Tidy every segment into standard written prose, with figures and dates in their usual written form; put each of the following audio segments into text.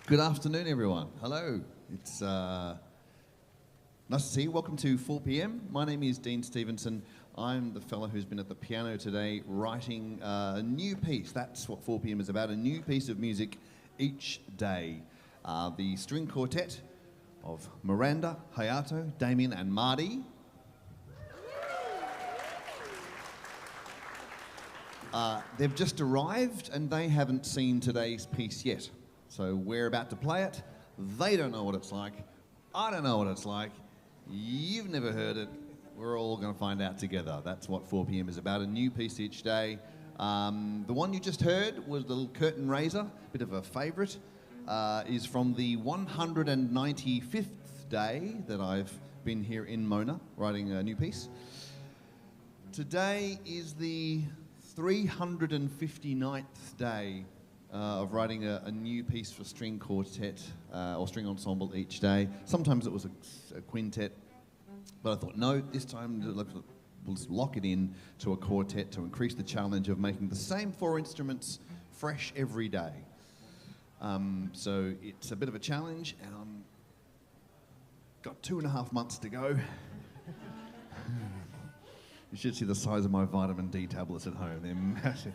Good afternoon, everyone. Hello. It's nice to see you. Welcome to 4 p.m. My name is Dean Stevenson. I'm the fellow who's been at the piano today writing a new piece. That's what 4 p.m. is about, a new piece of music each day. The string quartet of Miranda, Hayato, Damien and Marty. They've just arrived and they haven't seen today's piece yet. So we're about to play it. They don't know what it's like. I don't know what it's like. You've never heard it. We're all going to find out together. That's what 4 p.m. is about, a new piece each day. The one you just heard was the little curtain raiser, a bit of a favourite, is from the 195th day that I've been here in Mona writing a new piece. Today is the 359th day of writing a new piece for string quartet or string ensemble each day. Sometimes it was a quintet, but I thought, no, this time we'll just lock it in to a quartet to increase the challenge of making the same four instruments fresh every day. So it's a bit of a challenge, and I've got 2.5 months to go. You should see the size of my vitamin D tablets at home. They're massive.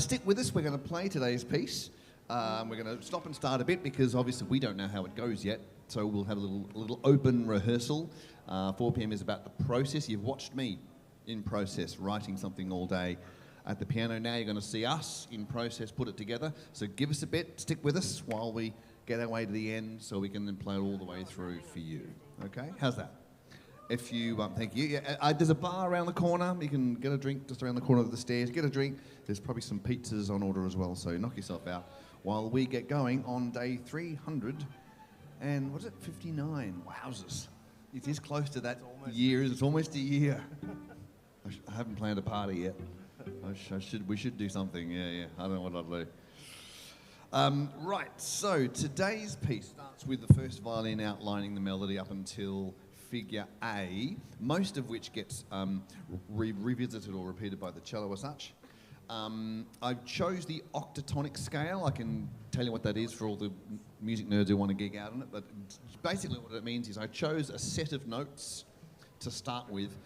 Stick with us. We're going to play today's piece. We're going to stop and start a bit because obviously we don't know how it goes yet. So we'll have a little open rehearsal. 4 p.m. is about the process. You've watched me in process writing something all day at the piano. Now you're going to see us in process put it together. So give us a bit. Stick with us while we get our way to the end so we can then play it all the way through for you. Okay? How's that? If you, thank you. Yeah, there's a bar around the corner. You can get a drink just around the corner of the stairs. Get a drink. There's probably some pizzas on order as well, so knock yourself out while we get going on day 300 and, what is it, 59? Wowzers. It is close to that year. It's almost a year. I haven't planned a party yet. We should do something. Yeah. I don't know what I'll do. Right, so today's piece starts with the first violin outlining the melody up until figure A, most of which gets revisited or repeated by the cello as such. I chose the octatonic scale. I can tell you what that is for all the music nerds who want to geek out on it, but basically what it means is I chose a set of notes to start with,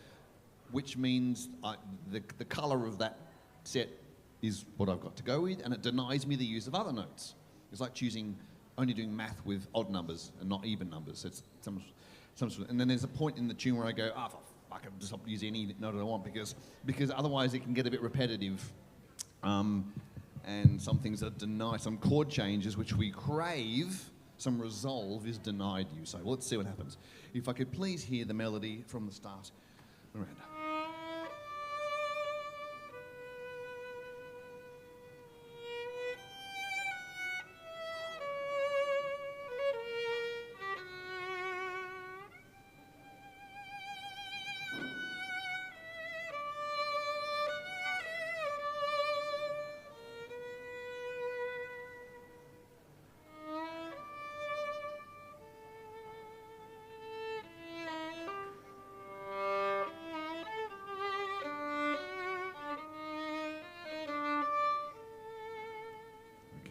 which means the colour of that set is what I've got to go with, and it denies me the use of other notes. It's like only doing math with odd numbers and not even numbers. So it's and then there's a point in the tune where I go, I can just use any note I want because otherwise it can get a bit repetitive. And some things are denied, some chord changes which we crave, some resolve is denied you. So let's see what happens. If I could please hear the melody from the start. Miranda.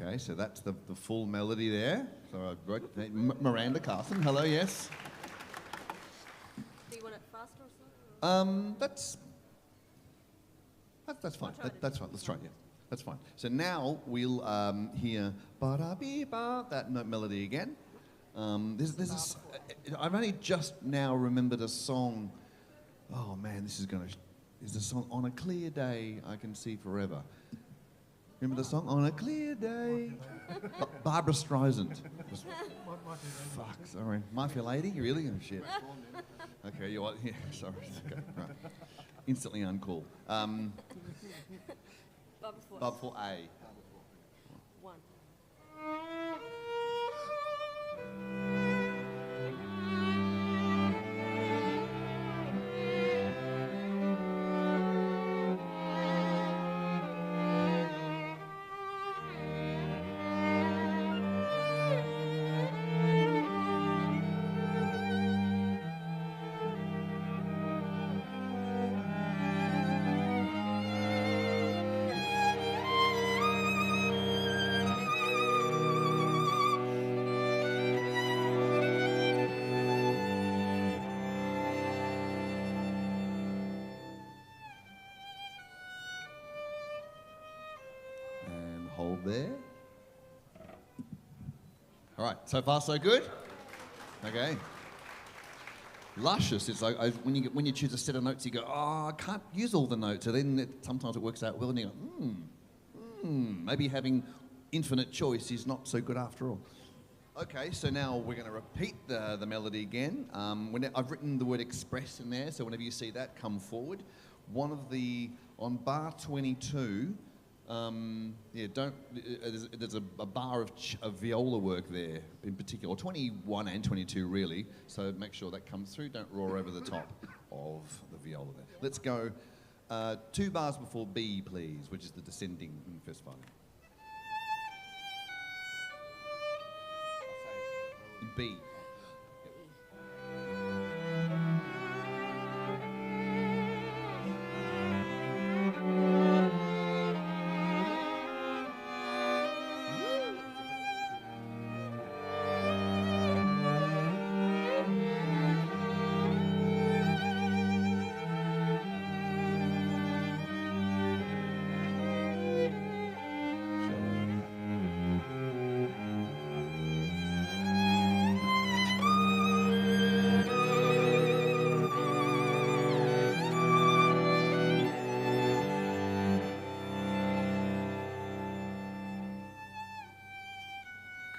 Okay, so that's the full melody there. So I wrote Miranda Carson. Hello, yes. Do you want it faster or slower? That's fine. That's fine. Let's try it. Yeah, that's fine. So now we'll hear ba-da-bee-ba, that note melody again. I've only just now remembered a song. Oh man, is the song On a Clear Day I Can See Forever. Remember the song? On a Clear Day. Barbara Streisand. Fuck, sorry. My Fair Lady? Really? Oh, shit. Okay, you what? Yeah, sorry. Okay, right. Instantly uncool. Bar before A. One. hold there. All right, so far so good? Okay. Luscious, it's like when you choose a set of notes, you go, oh, I can't use all the notes. And then sometimes it works out well, and you go, maybe having infinite choice is not so good after all. Okay, so now we're going to repeat the melody again. I've written the word express in there, so whenever you see that, come forward. On bar 22, there's a bar of viola work there in particular, or 21 and 22 really, so make sure that comes through, don't roar over the top of the viola there. Let's go 2 bars before B, please, which is the descending in the first violin. B.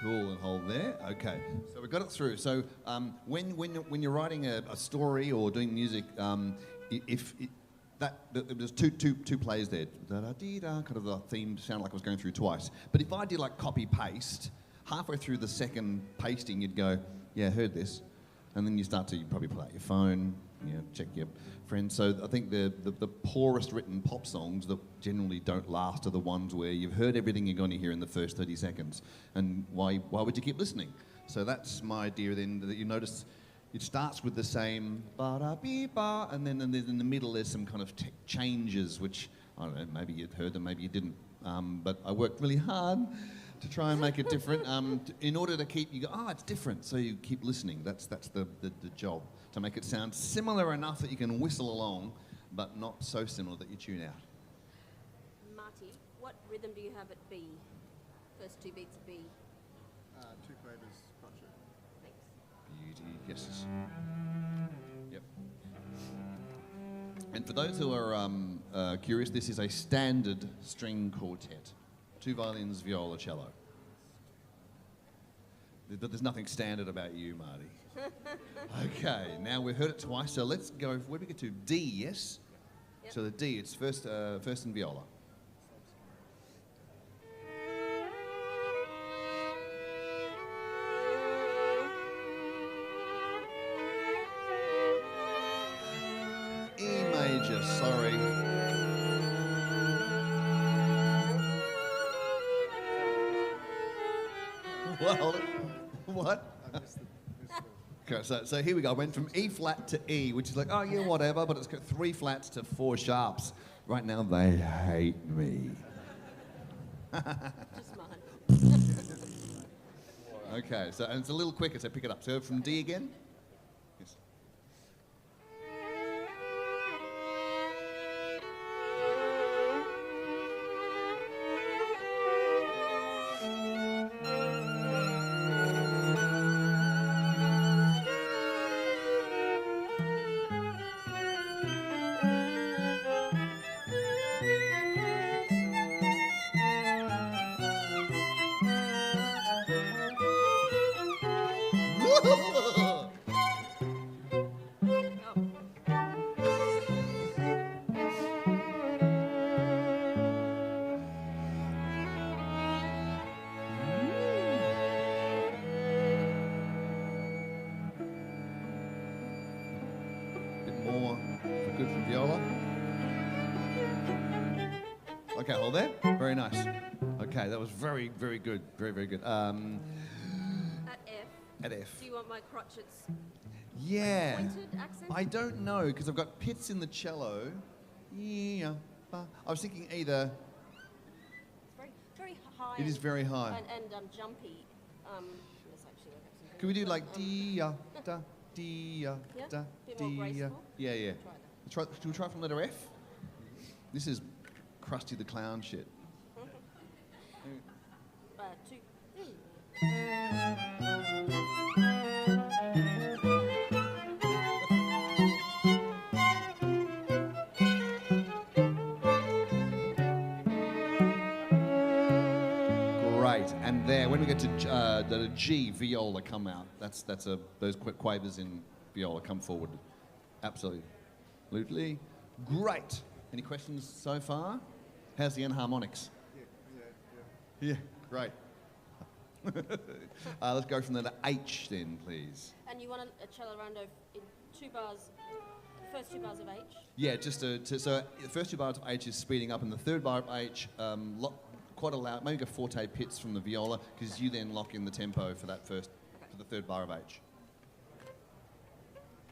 Cool, and hold there. Okay, so we got it through. So when you're writing a story or doing music, there's two plays there. Da da dee da, kind of the theme sounded like I was going through twice. But if I did like copy paste, halfway through the second pasting, you'd go, yeah, heard this, and then you probably pull out your phone, check your friends. So I think the poorest written pop songs that generally don't last are the ones where you've heard everything you're going to hear in the first 30 seconds. And why would you keep listening? So that's my idea then, that you notice it starts with the same ba-da-bee-ba, and then in the middle there's some kind of changes, which, I don't know, maybe you'd heard them, maybe you didn't. But I worked really hard to try and make it different. In order to keep, you go, it's different, so you keep listening. That's the job, to make it sound similar enough that you can whistle along, but not so similar that you tune out. Marty, what rhythm do you have at B? First 2 beats of B. 2 flavors, quartet. Thanks. Beauty, yes. Yep. And for those who are curious, this is a standard string quartet. 2 violins, viola, cello. But there's nothing standard about you, Marty. Okay, now we've heard it twice, so let's go, where do we get to? D, yes? Yep. So the D, it's first in viola. E major, sorry. Well, what? Okay, so here we go. I went from E flat to E, which is like, oh yeah, whatever, but it's got 3 flats to 4 sharps. Right now, they hate me. Just mine. Okay, so and it's a little quicker, so pick it up. So from D again. Yes. More for good from viola. Okay, hold there. Very nice. Okay, that was very, very good. Very, very good. At F. At F. Do you want my crotchets Yeah. pointed accent? I don't know, because I've got pits in the cello. Yeah. I was thinking either. It's very, very high. It is very high. And jumpy. Yes, actually, I have some Could we do like but, D-ya, da, D-ya, Yeah? da, Bit more D-ya? graceful? Yeah, yeah. Try that. Should we try from letter F? This is Krusty the Clown shit. Two. Great. And there, when we get to the G, viola come out. Those quick quavers in viola come forward. Absolutely. Great. Any questions so far? How's the enharmonics? Yeah, great. Let's go from the to H then, please. And you want a cello rondo in 2 bars, the first 2 bars of H? Yeah, so the first 2 bars of H is speeding up, and the third bar of H, quite a loud, maybe go forte pits from the viola, because you then lock in the tempo for that for the third bar of H.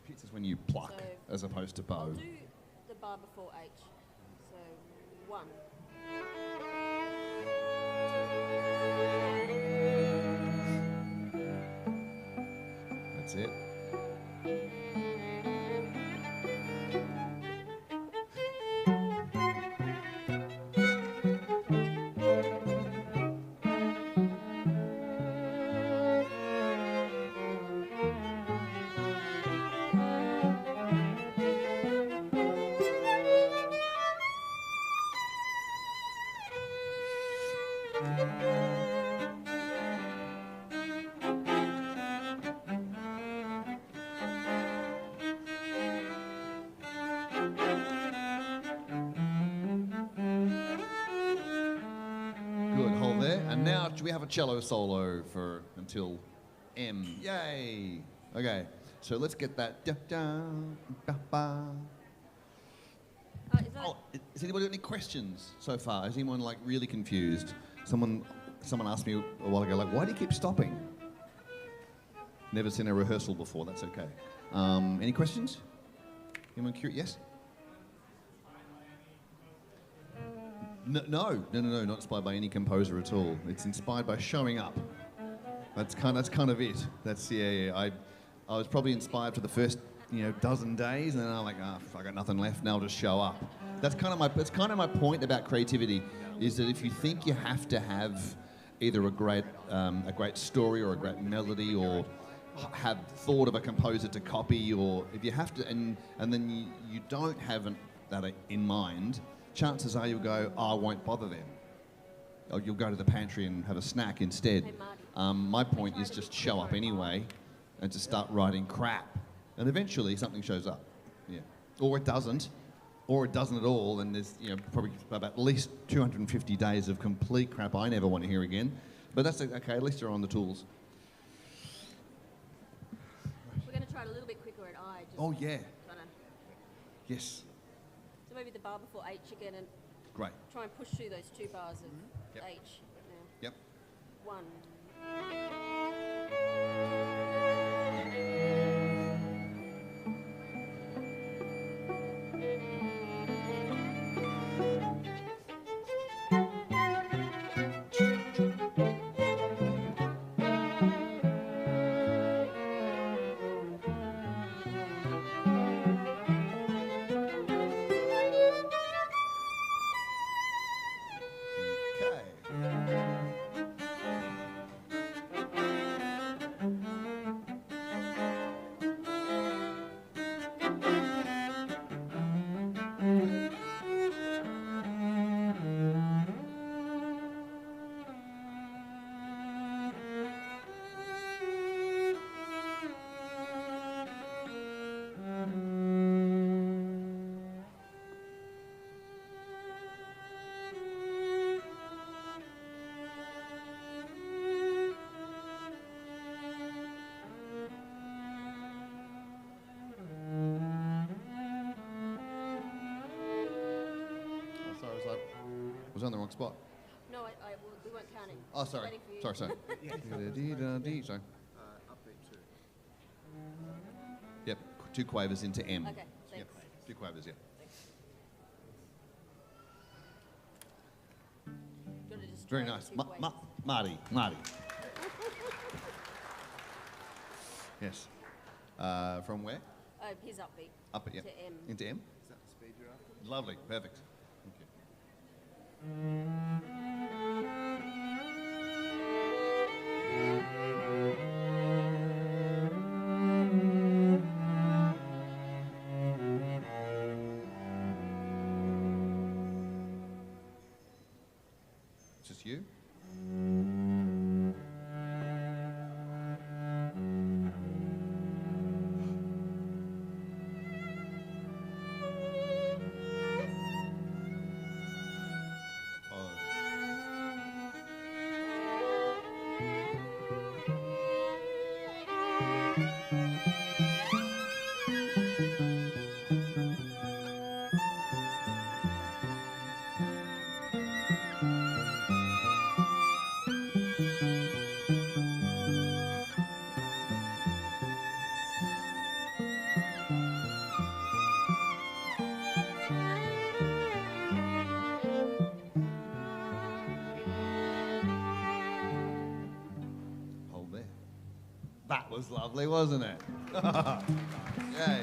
Pits is when you pluck, So as opposed to bow. I'll do the bar before H. So 1. That's it. Good, hold there. And now, do we have a cello solo for until M? Yay! Okay, so let's get that. Da, da, ba, ba. Is that Oh, has anybody got any questions so far? Is anyone like really confused? Someone asked me a while ago, like, why do you keep stopping? Never seen a rehearsal before. That's okay. Any questions? Anyone curious? Yes. No, not inspired by any composer at all. It's inspired by showing up. That's kind of it. That's yeah. I was probably inspired for the first dozen days, and then I'm like, I got nothing left. Now I'll just show up. That's kind of my point about creativity, is that if you think you have to have either a great story or a great melody, or have thought of a composer to copy, or if you have to, and then you don't have that in mind, chances are you'll go, I won't bother then. Or you'll go to the pantry and have a snack instead. Hey, Marty. My point is just show up anyway and just start writing crap. And eventually something shows up. Yeah. Or it doesn't at all, and there's probably about at least 250 days of complete crap I never want to hear again. But that's okay, at least you're on the tools. We're going to try it a little bit quicker at I. Just Oh yeah. kinda- Yes. So maybe the bar before H again, and Great. try and push through those 2 bars of Yep. H. Now. Yep. 1. Okay. Oh, sorry, was I on the wrong spot? No, we weren't counting. Oh, Just sorry. waiting for you. Sorry. Sorry. Upbeat 2. Yep, 2 quavers into M. Okay, thanks. Yep, 2 quavers, yeah. Do you want to just Very try nice. the 2 waves? Marty. Yes. From where? His upbeat. Up at, yeah. To M. Into M? Is that the speed you're after? Lovely, perfect. Thank you. just you. Hold there. That was lovely, wasn't it? Yay. Yeah,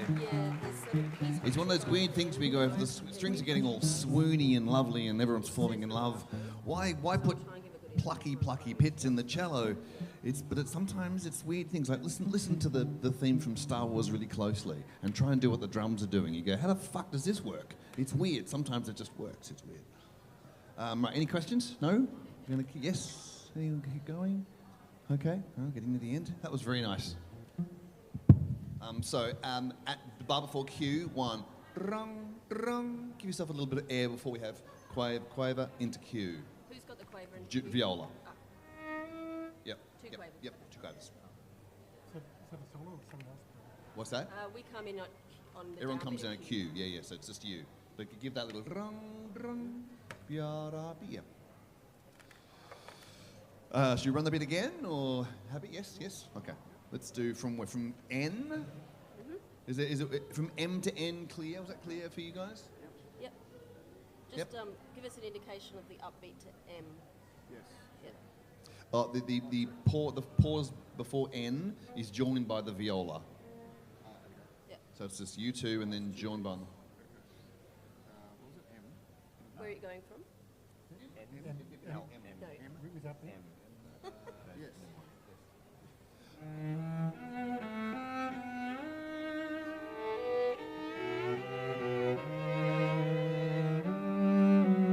there's sort of peace. It's one of those weird things where you go, if the strings are getting all swoony and lovely and everyone's falling in love, why put plucky pits in the cello? Sometimes it's weird things like listen to the theme from Star Wars really closely and try and do what the drums are doing. You go, how the fuck does this work? It's weird. Sometimes it just works. It's weird. Right, any questions? No? Yes? Anyone keep going? Okay, getting to the end. That was very nice. At the bar before Q, one, rung, rung. Give yourself a little bit of air before we have quaver into Q. Who's got the quaver and Q? Viola. Ah, Yep. Two quavers. Yep, two quavers. So the solo or someone else? What's that? we come in on the Everyone downbeat comes in of at Q. Yeah, so it's just you. But give that little rung, rung, yada, yeah. Should we run the bit again, or happy? Yes. Okay. Let's do from N. Mm-hmm. Is it from M to N clear? Was that clear for you guys? Yep. Just give us an indication of the upbeat to M. Yes. Yep. The pause before N is joined by the viola. Yep. So it's just you two and then joined by. What was it? M? Where are you going from? L. No. Without the M. Yes.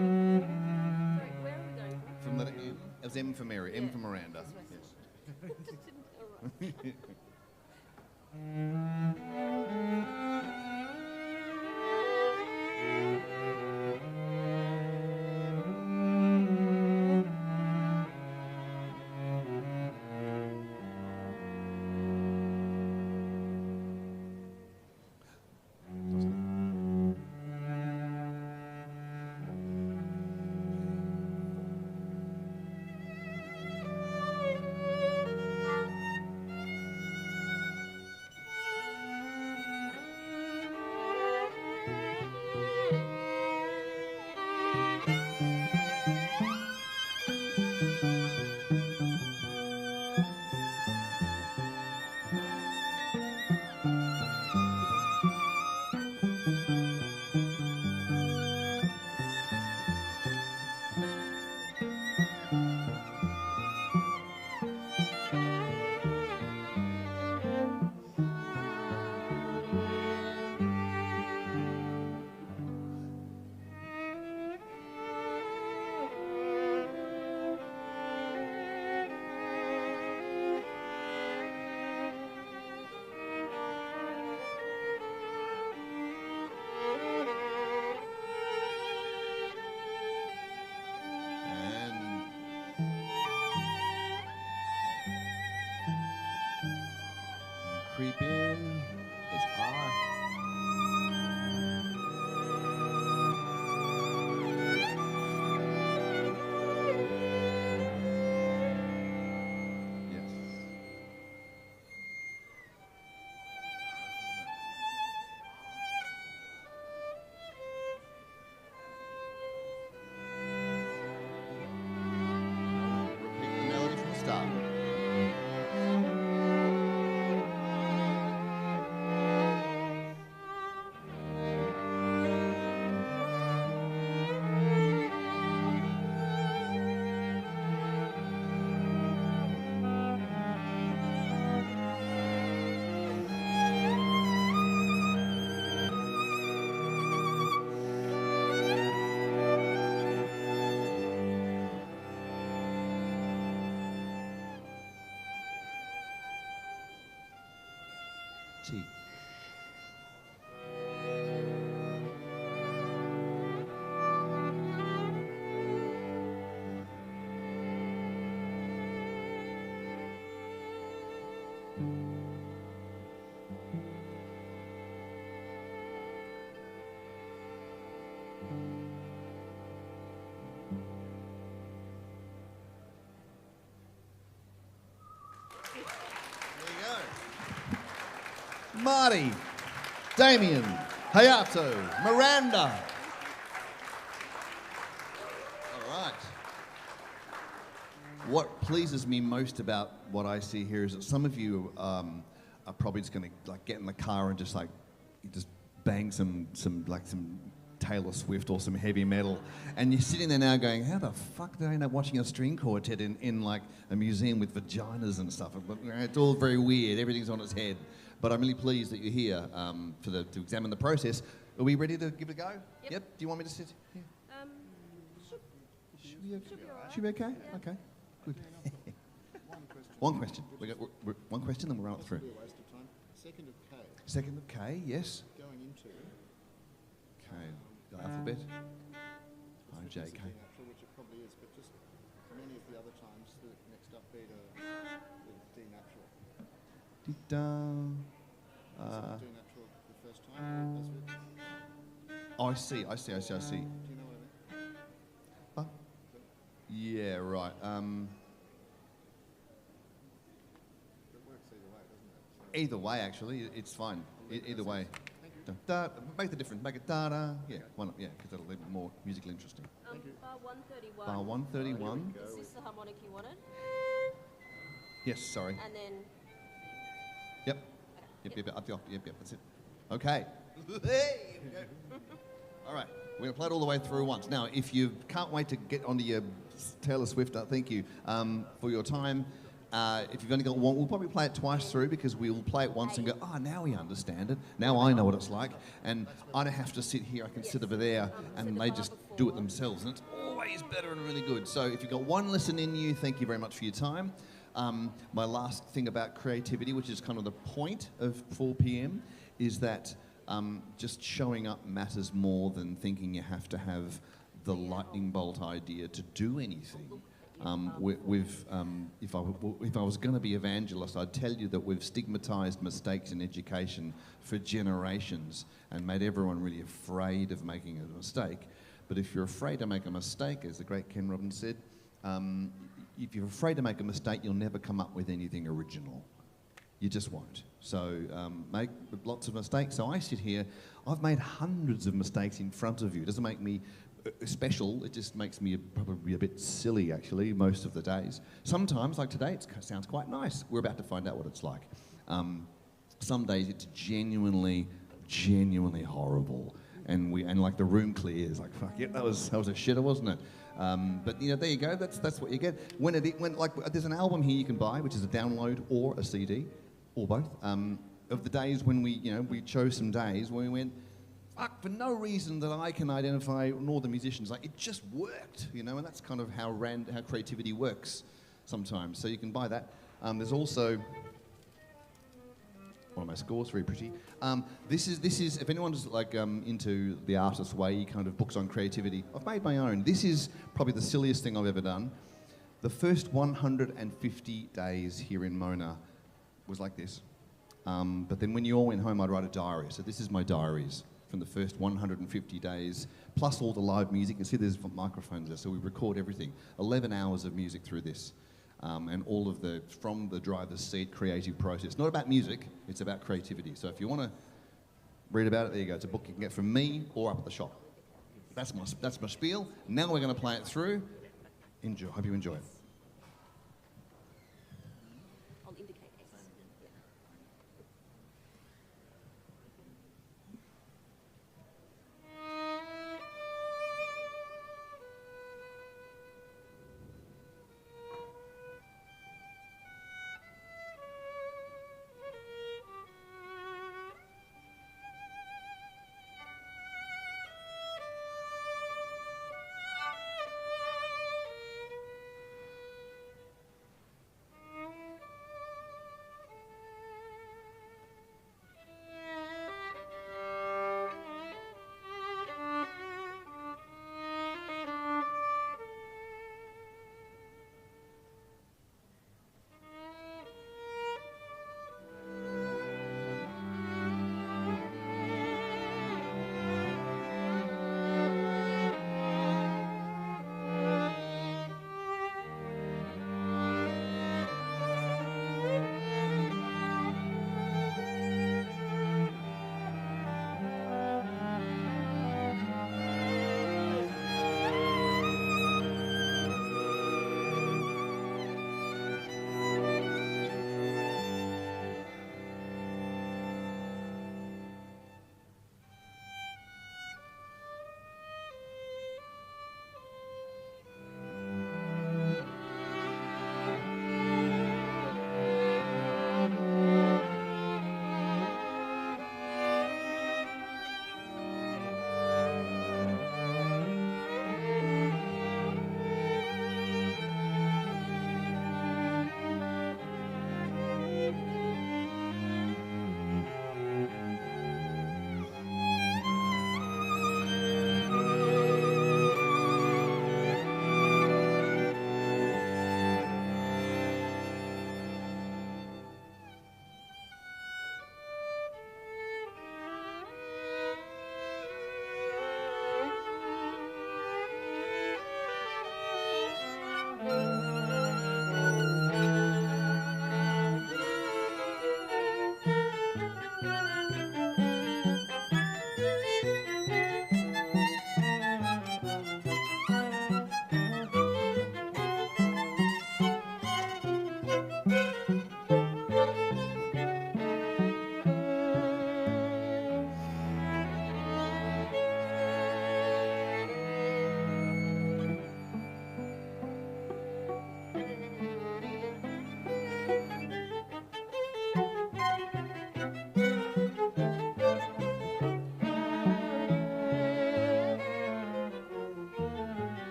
Sorry, where are we going from? From letter M. It was M for Mary, M Yeah. for Miranda. That's what I Yes. All right. And creep in. It's R. Yes. Repeat the melody from the start. T. Marty, Damien, Hayato, Miranda. All right. What pleases me most about what I see here is that some of you are probably just going to like get in the car and just bang some Taylor Swift or some heavy metal, and you're sitting there now going, how the fuck did I end up watching a string quartet in like a museum with vaginas and stuff? It's all very weird. Everything's on its head. But I'm really pleased that you're here to examine the process. Are we ready to give it a go? Yep. Do you want me to sit here? Should be okay? Should be okay? Yeah. Okay. Good. One question. One question. We got one question, then we'll run it through. Be a waste of time. Second of K. Second of K, yes. Going into K, the alphabet. I, J, it's K. D natural, which it probably is, but just many of the other times the next upbeat are D natural. Dee-da. D natural the first time. Or does it? Oh, I see. Do you know what I mean? Huh? Yeah, right. It works either way, doesn't it? Either way, actually, it's fine. Either way. Thank you. Da, make the difference. Make it da-da. Yeah, why not? Yeah, because that'll leave it more musically interesting. Bar 131. Bar 131. Is this the harmonic you wanted? Yes, sorry. And then... Yep. Yep, that's it. Okay. Hey, here we go. All right, we're going to play it all the way through once. Now, if you can't wait to get onto your Taylor Swift, thank you for your time. If you've only got one, we'll probably play it twice through because we'll play it once and go, now we understand it. Now I know what it's like. And I don't have to sit here, I can sit over there and they just do it themselves. And it's always better and really good. So if you've got one lesson in you, thank you very much for your time. My last thing about creativity, which is kind of the point of 4 p.m, is that just showing up matters more than thinking you have to have the lightning bolt idea to do anything. If I was going to be evangelist, I'd tell you that we've stigmatised mistakes in education for generations and made everyone really afraid of making a mistake. But if you're afraid to make a mistake, as the great Ken Robbins said, if you're afraid to make a mistake, you'll never come up with anything original. You just won't. So make lots of mistakes. So I sit here, I've made hundreds of mistakes in front of you. It doesn't make me special, it just makes me probably a bit silly actually most of the days. Sometimes, like today, it sounds quite nice. We're about to find out what it's like. Some days it's genuinely horrible. And like the room clears, like fuck it, that was a shitter, wasn't it? But there you go. That's what you get. When there's an album here you can buy, which is a download or a CD, or both. Of the days when we chose some days when we went, fuck, for no reason that I can identify, nor the musicians, like it just worked, and that's kind of how creativity works sometimes. So you can buy that. There's also one of my scores, very pretty. This is if anyone's into the artist's way kind of books on creativity, I've made my own. This is probably the silliest thing I've ever done. The first 150 days here in Mona was like this. But then when you all went home, I'd write a diary. So this is my diaries from the first 150 days, plus all the live music. You can see there's microphones there, so we record everything. 11 hours of music through this. And all of from the driver's seat creative process. Not about music, it's about creativity. So if you want to read about it, there you go. It's a book you can get from me or up at the shop. That's my spiel. Now we're going to play it through. Enjoy. Hope you enjoy it. I'll indicate S.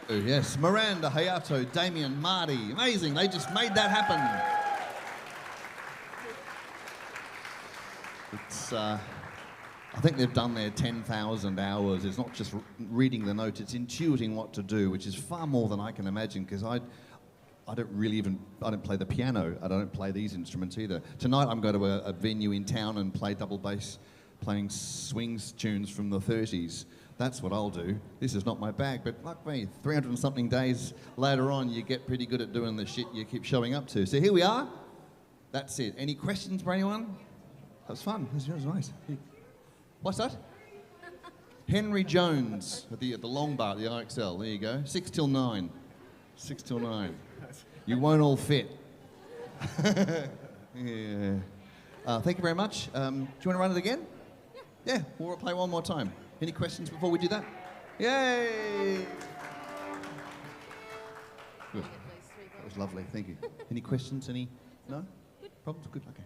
Oh, yes, Miranda, Hayato, Damien, Marty. Amazing, they just made that happen. It's, I think they've done their 10,000 hours. It's not just reading the notes, it's intuiting what to do, which is far more than I can imagine, because I don't play the piano. I don't play these instruments either. Tonight I'm going to a venue in town and play double bass, playing swings tunes from the 30s. That's what I'll do. This is not my bag, but like me, 300 and something days later on, you get pretty good at doing the shit you keep showing up to. So here we are. That's it. Any questions for anyone? That was fun. That was nice. What's that? Henry Jones at the long bar at the IXL. There you go. 6 till 9. 6 till 9. You won't all fit. Yeah. Thank you very much. Do you want to run it again? Yeah. We'll play one more time. Any questions before we do that? Yay! Good. That was lovely. Thank you. Any questions? Any? No? Problems? Good. Okay.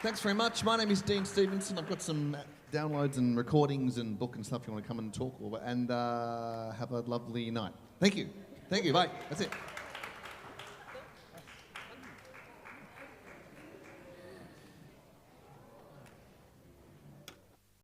Thanks very much. My name is Dean Stevenson. I've got some downloads and recordings and book and stuff if you want to come and talk and have a lovely night. Thank you. Thank you. Bye. That's it.